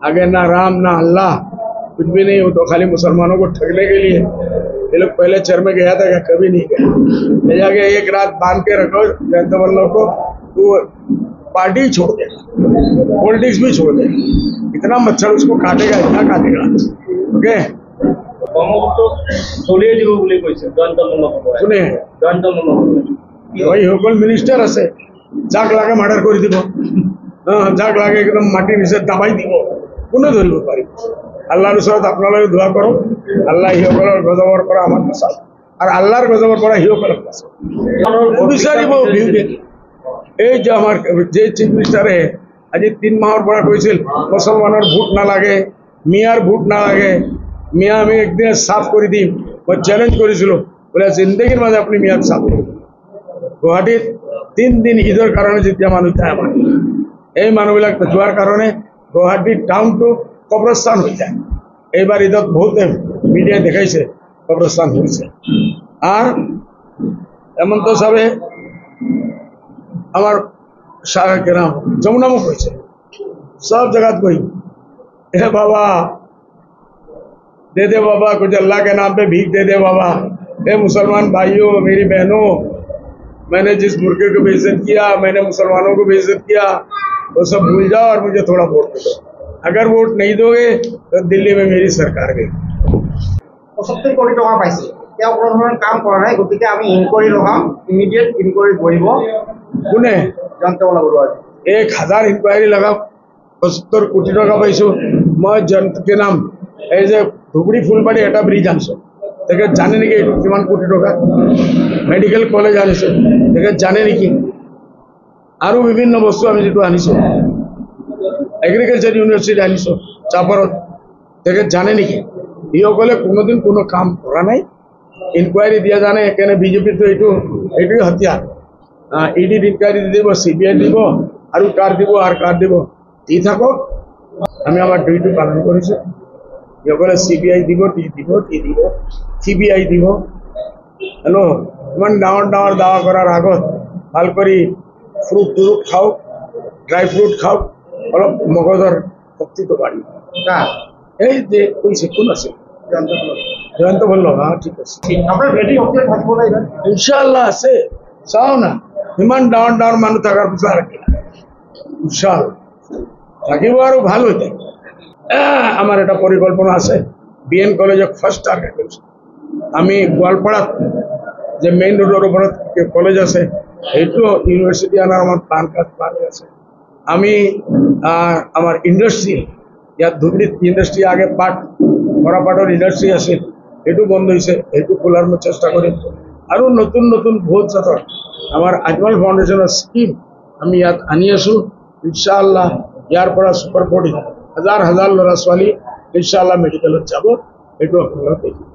आगे ना राम ना अल्लाह कुछ भी नहीं, वो तो खाली मुसलमानों को ठगने के लिए। ये लोग पहले चर में गया था क्या? कभी नहीं गया। ले जाके एक रात बांध के रखो जयंत वल्लभ को, तो पार्टी छोड़ देगा, पॉलिटिक्स भी छोड़ देगा। इतना मच्छर उसको काटेगा, इतना काटेगा। ओके, वही সকল মিনিস্টার আছে, যাক লাগে মার্ডার করে দিব, যাক লাগে একদম মাটি নিচে দাবাই দিব, কোনে ধরিব পাৰিব। আল্লাহৰ ওচৰত আপোনালোকে দোয়া কৰো, আল্লাহ সিসকলৰ গজবৰ পৰা আমাক বাঁচাওক, আৰ আল্লাহৰ গজবৰ পৰা সিসকলক বাঁচাওক। বিচাৰিব এই যে আমাৰ যে চিফ মিনিস্টাৰে আজি 3 মাহৰ পৰা কৈছিল মুছলমানৰ ভোট নালাগে, মিয়ার ভোট নালাগে, মিয়া আমি একদিন সাফ করে দিম। মই চ্যালেঞ্জ করেছিল, বলে জিন্দগির মাঝে আপনি মিয়াক সাফ করে দিন। গুৱাহাটীত 3 দিন ঈদৰ কাৰণে যেতিয়া মানুহ যায়, আমাৰ এই মানুহবিলাক যোৱাৰ কাৰণে গুৱাহাটীৰ টাউনটো কবৰস্থান হৈ যায়। এইবাৰ ঈদত বহুতে মিডিয়ায় দেখাইছে কবরস্থান হয়েছে। আর হেমন্ত সাহেব আমার শাহ নাম যমুনাमुख হয়েছে, सब जगह गई, हे बाबा दे दे बाबा, कुछ अल्लाह के नाम पे भीख दे दे बाबा। हे मुसलमान भाइयों, मेरी बहनों, मैंने जिस मुर्गे को बेइज्जत किया, मैंने मुसलमानों को बेइज्जत किया, वो सब भूल जाओ और मुझे थोड़ा वोट दे दो। अगर वोट नहीं दोगे तो दिल्ली में मेरी सरकार गई। ৭৫ কোটি টাকা পাইছে, তেওঁ কোনো ধৰণৰ কাম কৰা নাই, গতিকে আমি ইনকোয়াৰি লগাম, ইমিডিয়েট ইনকোয়াৰি বহিব। কোনে? জয়ন্ত মল্ল বৰুৱা। 1000 ইনকোয়ারি লগাও। ৭৫ কোটি টাকা পাইছো মই। জয়ন্তকে নাম এই যে ধুবুৰী ফুলবাৰী এটা ব্ৰিজ আনিছো, তেখেত জানে নেকি এইটো কিমান কোটি টকা? মেডিকেল কলেজ আনিছো, তেখেত জানে নেকি? আৰু বিভিন্ন বস্তু আমি যেটো আনিছো, এগ্ৰিকালচাৰ ইউনিভাৰ্সিটি আনিছো চাপাৰত, তেখেত জানে নেকি? ইসকলে কোনোদিন কোনো কাম কৰা নাই, ইনকোয়াৰি দিয়া জানে। এখানে বিজেপি তো এইটোই হতিয়াৰ। ইডিত ইনকোয়াৰি দিব, CBI দিব, আৰু কার দিব আর কার দিব, দি থাকক। আমি আমার ডিউটি পালন করেছি। ইসকলে CBI দিব, টি দিব, CBI দিব। হেল্ল, ইমান ডাঙৰ ডাঙৰ দাৱা কৰাৰ আগত ভাল কৰি ফ্ৰুট খাওক, ড্ৰাই ফ্ৰুট খাওক, অলপ মগজৰ শক্তিটো বাঢ়িব। এই যে কৈছে কোন আছে? জয়ন্ত বল্লভ। ঠিক আছে, আপোনাৰ বেটি অকলে থাকিব না এবাৰ? ইনশাআল্লাহ আছে। চাও না ইমান ডাঙৰ ডাঙৰ মানুহ থকাৰ পিছত আৰু কি ইনশাআল্লাহ থাকিব, আৰু ভাল হৈ থাকিব। আমাৰ এটা পৰিকল্পনা আছে। BN কলেজক ফাৰ্স্ট টাৰ্গেট কৰছি আমি। গোৱালপাৰাত যে মেইন ৰোডেৰ উপৰত কলেজ আছে, সেইটো ইউনিভাৰ্সিটি আনাৰ আমাৰ প্ল্যান আছে। আমি আমাৰ ইন্ডাস্ট্ৰি, ইয়াত ধুবুৰীত ইন্ডাস্ট্ৰি আগে মৰাপাটৰ ইন্ডাস্ট্ৰি আছিল, সেইটো বন্ধ হৈছে, সেইটো খোলাৰ মই চেষ্টা কৰিম। আৰু নতুন নতুন বহুত জাতৰ আমাৰ আজমল ফাউন্ডেশনেৰ স্কিম আমি ইয়াত আনি আছো। ইনশাআল্লাহ ইয়াৰ পৰা সুপাৰ 40 হাজাৰ ল'ৰা ছোৱালী ইনশাআল্লাহ মেডিকেলত যাব, এইটো আপোনালোকে দেখিব।